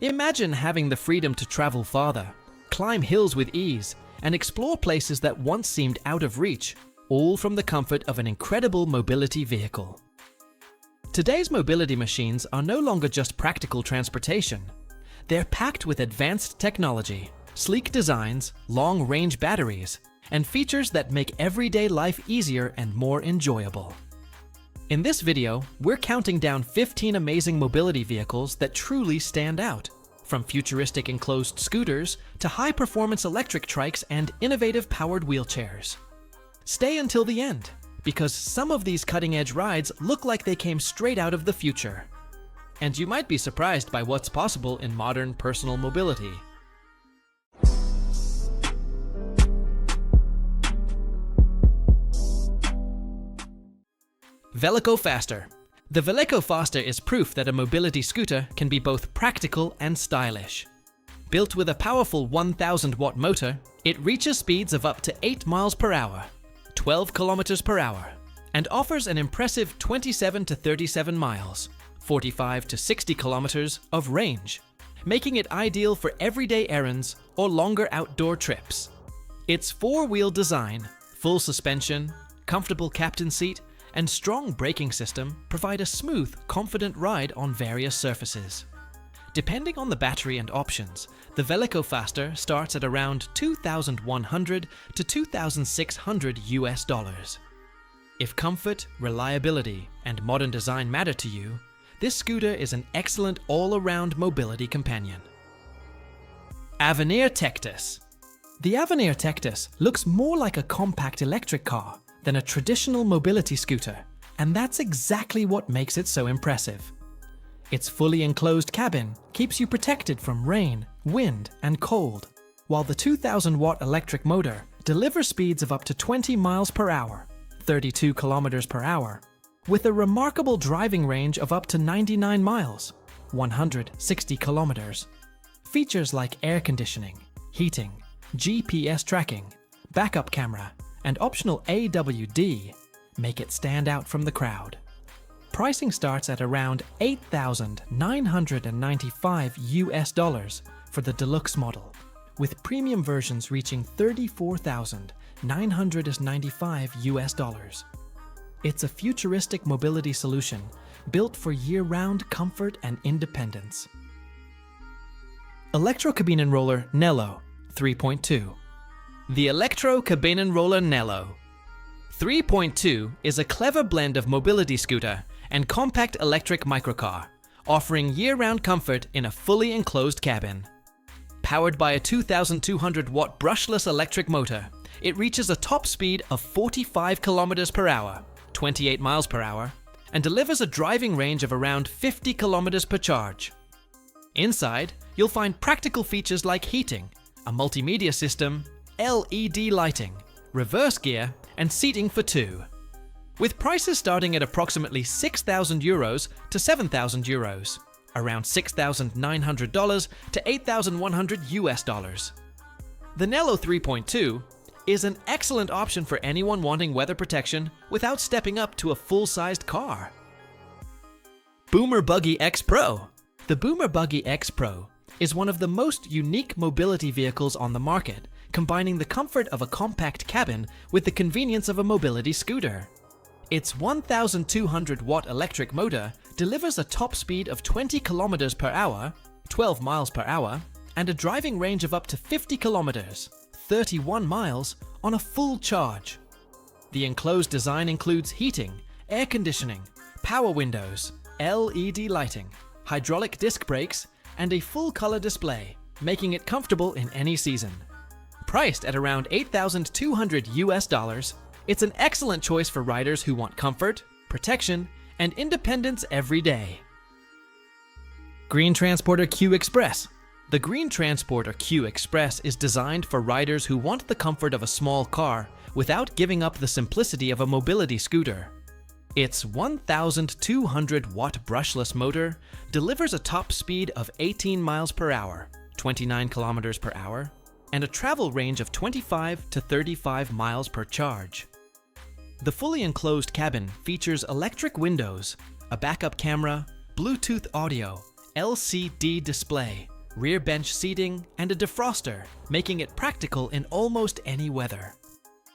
Imagine having the freedom to travel farther, climb hills with ease, and explore places that once seemed out of reach, all from the comfort of an incredible mobility vehicle. Today's mobility machines are no longer just practical transportation. They're packed with advanced technology, sleek designs, long-range batteries, and features that make everyday life easier and more enjoyable. In this video, we're counting down 15 amazing mobility vehicles that truly stand out, from futuristic enclosed scooters to high-performance electric trikes and innovative powered wheelchairs. Stay until the end, because some of these cutting-edge rides look like they came straight out of the future. And you might be surprised by what's possible in modern personal mobility. Veleco Faster. The Veleco Faster is proof that a mobility scooter can be both practical and stylish. Built with a powerful 1000-watt motor, it reaches speeds of up to 8 miles per hour, 12 kilometers per hour, and offers an impressive 27 to 37 miles, 45 to 60 kilometers of range, making it ideal for everyday errands or longer outdoor trips. Its four-wheel design, full suspension, comfortable captain seat, and strong braking system provide a smooth, confident ride on various surfaces. Depending on the battery and options, the Veleco Faster starts at around $2,100 to $2,600 US. If comfort, reliability, and modern design matter to you, this scooter is an excellent all-around mobility companion. Avvenire Tectus. The Avvenire Tectus looks more like a compact electric car than a traditional mobility scooter, and that's exactly what makes it so impressive. Its fully enclosed cabin keeps you protected from rain, wind, and cold, while the 2000-watt electric motor delivers speeds of up to 20 miles per hour, 32 kilometers per hour, with a remarkable driving range of up to 99 miles, 160 kilometers. Features like air conditioning, heating, GPS tracking, backup camera, and optional AWD make it stand out from the crowd. Pricing starts at around $8,995 US for the deluxe model, with premium versions reaching $34,995 US. It's a futuristic mobility solution built for year-round comfort and independence. Elektro kabinenroller NELO 3.2. The Elektro kabinenroller NELO 3.2 is a clever blend of mobility scooter and compact electric microcar, offering year-round comfort in a fully enclosed cabin. Powered by a 2,200-watt brushless electric motor, it reaches a top speed of 45 kilometers per hour, 28 miles per hour, and delivers a driving range of around 50 kilometers per charge. Inside, you'll find practical features like heating, a multimedia system, LED lighting, reverse gear, and seating for two. With prices starting at approximately €6,000 to €7,000, around $6,900 to $8,100 US. The NELO 3.2 is an excellent option for anyone wanting weather protection without stepping up to a full-sized car. BoomerBuggy X Pro. The BoomerBuggy X Pro is one of the most unique mobility vehicles on the market, combining the comfort of a compact cabin with the convenience of a mobility scooter. Its 1,200-watt electric motor delivers a top speed of 20 kilometers per hour, 12 miles per hour, and a driving range of up to 50 kilometers, 31 miles, on a full charge. The enclosed design includes heating, air conditioning, power windows, LED lighting, hydraulic disc brakes, and a full-color display, making it comfortable in any season. Priced at around $8,200 US, it's an excellent choice for riders who want comfort, protection, and independence every day. Green Transporter Q Express. The Green Transporter Q Express is designed for riders who want the comfort of a small car without giving up the simplicity of a mobility scooter. Its 1,200-watt brushless motor delivers a top speed of 18 miles per hour, 29 kilometers per hour, and a travel range of 25 to 35 miles per charge. The fully enclosed cabin features electric windows, a backup camera, Bluetooth audio, LCD display, rear bench seating, and a defroster, making it practical in almost any weather.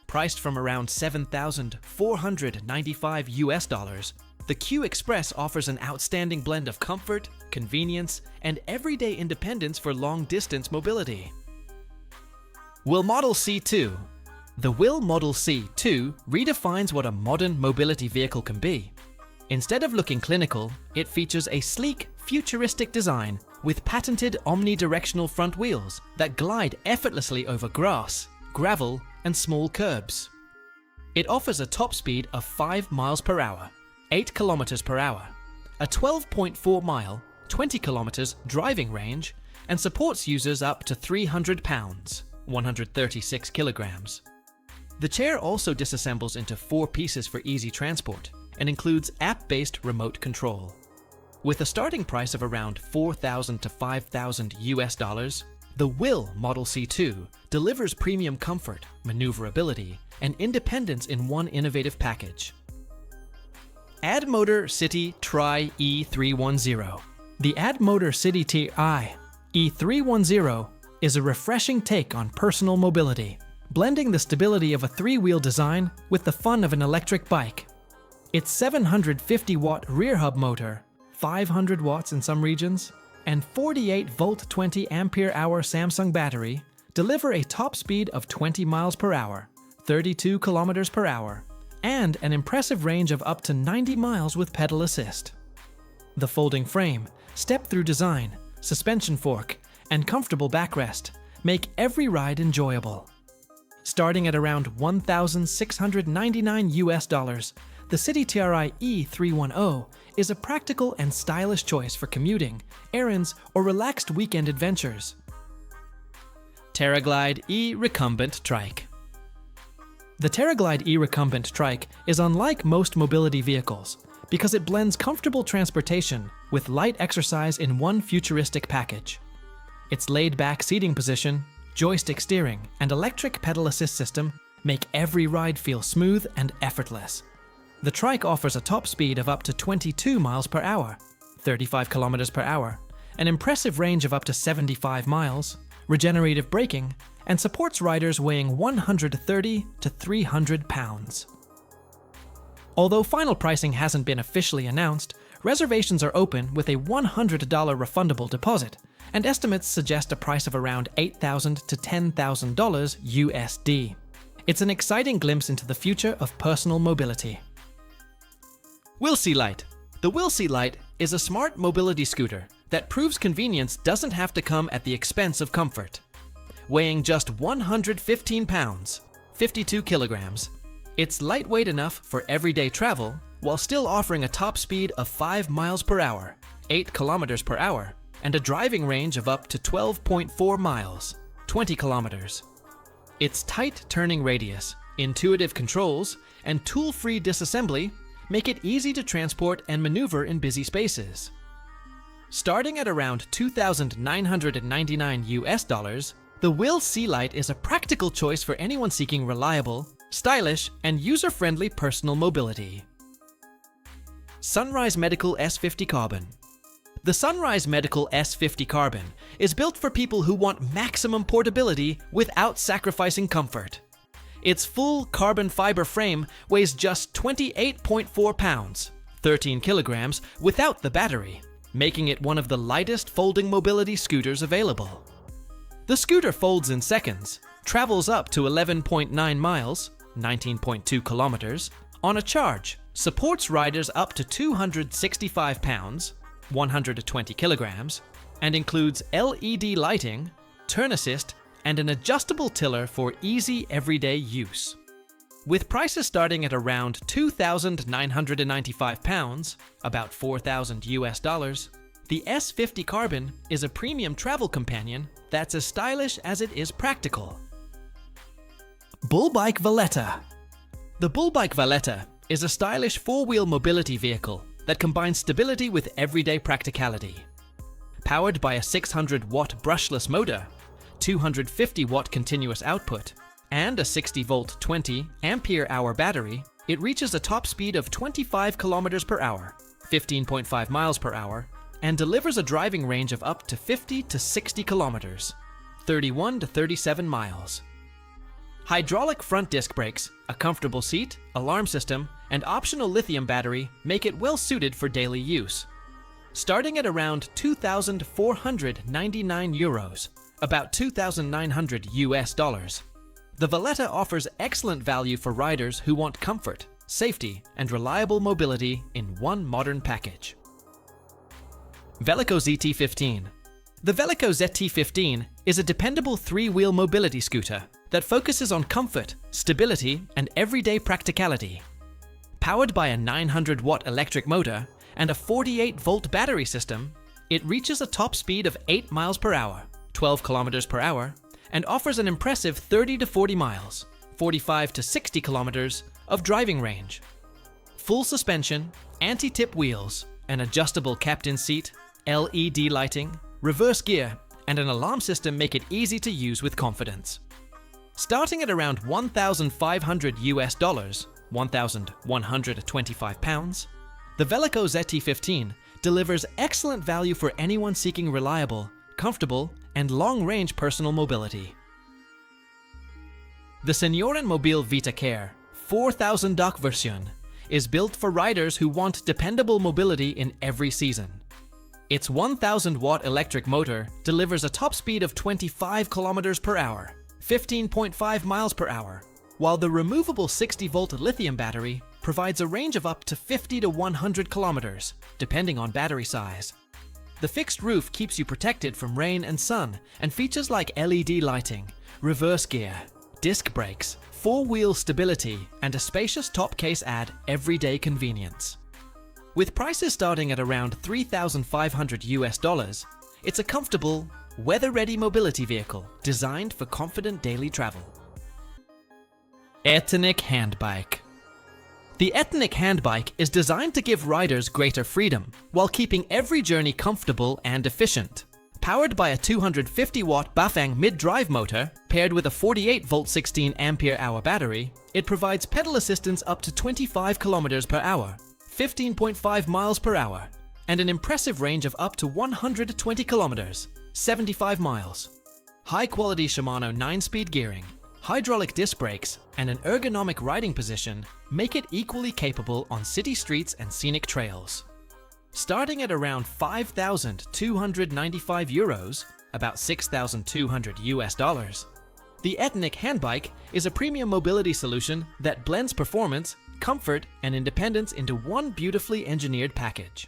Priced from around $7,495 the Q Express offers an outstanding blend of comfort, convenience, and everyday independence for long-distance mobility. WHILL Model C2. The WHILL Model C2 redefines what a modern mobility vehicle can be. Instead of looking clinical, it features a sleek, futuristic design with patented omnidirectional front wheels that glide effortlessly over grass, gravel, and small curbs. It offers a top speed of 5 miles per hour, 8 kilometers per hour, a 12.4 mile, 20 kilometers driving range, and supports users up to 300 pounds, 136 kilograms. The chair also disassembles into 4 pieces for easy transport and includes app-based remote control. With a starting price of around $4,000 to $5,000, the WHILL Model C2 delivers premium comfort, maneuverability, and independence in one innovative package. Addmotor CITYTRI E310. The Addmotor CITYTRI E310 is a refreshing take on personal mobility, blending the stability of a 3-wheel design with the fun of an electric bike. Its 750-watt rear hub motor, 500 watts in some regions, and 48-volt 20-ampere-hour Samsung battery deliver a top speed of 20 miles per hour, 32 kilometers per hour, and an impressive range of up to 90 miles with pedal assist. The folding frame, step-through design, suspension fork, and comfortable backrest make every ride enjoyable. Starting at around $1,699, the CITYTRI E310 is a practical and stylish choice for commuting, errands, or relaxed weekend adventures. TerraGlide E-Recumbent Trike. The TerraGlide E-Recumbent Trike is unlike most mobility vehicles because it blends comfortable transportation with light exercise in one futuristic package. Its laid-back seating position, joystick steering, and electric pedal assist system make every ride feel smooth and effortless. The Trike offers a top speed of up to 22 miles per hour, 35 kilometers per hour, an impressive range of up to 75 miles, regenerative braking, and supports riders weighing 130 to 300 pounds. Although final pricing hasn't been officially announced, reservations are open with a $100 refundable deposit, and estimates suggest a price of around $8,000 to $10,000 USD. It's an exciting glimpse into the future of personal mobility. WHILL C Lite. The WHILL C Lite is a smart mobility scooter that proves convenience doesn't have to come at the expense of comfort. Weighing just 115 pounds, 52 kilograms, it's lightweight enough for everyday travel while still offering a top speed of 5 miles per hour, 8 kilometers per hour, and a driving range of up to 12.4 miles, 20 kilometers. Its tight turning radius, intuitive controls, and tool-free disassembly make it easy to transport and maneuver in busy spaces. Starting at around $2,999 the WHILL C Lite is a practical choice for anyone seeking reliable, stylish, and user-friendly personal mobility. Sunrise Medical S50 Carbon. The Sunrise Medical S50 Carbon is built for people who want maximum portability without sacrificing comfort. Its full carbon fiber frame weighs just 28.4 pounds, 13 kilograms without the battery, making it one of the lightest folding mobility scooters available. The scooter folds in seconds, travels up to 11.9 miles, 19.2 kilometers, on a charge, supports riders up to 265 pounds, 120 kilograms, and includes LED lighting, turn assist, and an adjustable tiller for easy everyday use. With prices starting at around £2,995, about $4,000 the S50 Carbon is a premium travel companion that's as stylish as it is practical. BULLBIKE Valletta. The BULLBIKE Valletta is a stylish 4-wheel mobility vehicle that combines stability with everyday practicality. Powered by a 600-watt brushless motor, 250-watt continuous output, and a 60-volt 20-ampere-hour battery, it reaches a top speed of 25 kilometers per hour, 15.5 miles per hour, and delivers a driving range of up to 50 to 60 kilometers, 31 to 37 miles. Hydraulic front disc brakes, a comfortable seat, alarm system, and optional lithium battery make it well suited for daily use. Starting at around 2,499 euros, about 2,900 US dollars, the Valletta offers excellent value for riders who want comfort, safety, and reliable mobility in one modern package. Veleco ZT-15. The Veleco ZT-15 is a dependable three-wheel mobility scooter that focuses on comfort, stability, and everyday practicality. Powered by a 900-watt electric motor and a 48-volt battery system, it reaches a top speed of 8 miles per hour, 12 kilometers per hour, and offers an impressive 30 to 40 miles, 45 to 60 kilometers of driving range. Full suspension, anti-tip wheels, an adjustable captain seat, LED lighting, reverse gear, and an alarm system make it easy to use with confidence. Starting at around 1,500 US dollars, 1,125 pounds, the Veleco ZT-15 delivers excellent value for anyone seeking reliable, comfortable, and long-range personal mobility. The Seniorenmobil Vita Care 4000 Dach version is built for riders who want dependable mobility in every season. Its 1000-watt electric motor delivers a top speed of 25 kilometers per hour, 15.5 miles per hour, while the removable 60-volt lithium battery provides a range of up to 50 to 100 kilometers, depending on battery size. The fixed roof keeps you protected from rain and sun, and features like LED lighting, reverse gear, disc brakes, four-wheel stability, and a spacious top case add everyday convenience. With prices starting at around 3,500 US dollars, it's a comfortable, weather-ready mobility vehicle designed for confident daily travel. Etnnic Handbike. The Etnnic Handbike is designed to give riders greater freedom while keeping every journey comfortable and efficient. Powered by a 250-watt Bafang mid-drive motor paired with a 48-volt 16-ampere-hour battery, it provides pedal assistance up to 25 kilometers per hour, 15.5 miles per hour, and an impressive range of up to 120 kilometers, 75 miles. High-quality Shimano 9-speed gearing, hydraulic disc brakes, and an ergonomic riding position make it equally capable on city streets and scenic trails. Starting at around 5,295 euros, about 6,200 US dollars, the Etnnic Handbike is a premium mobility solution that blends performance, comfort, and independence into one beautifully engineered package.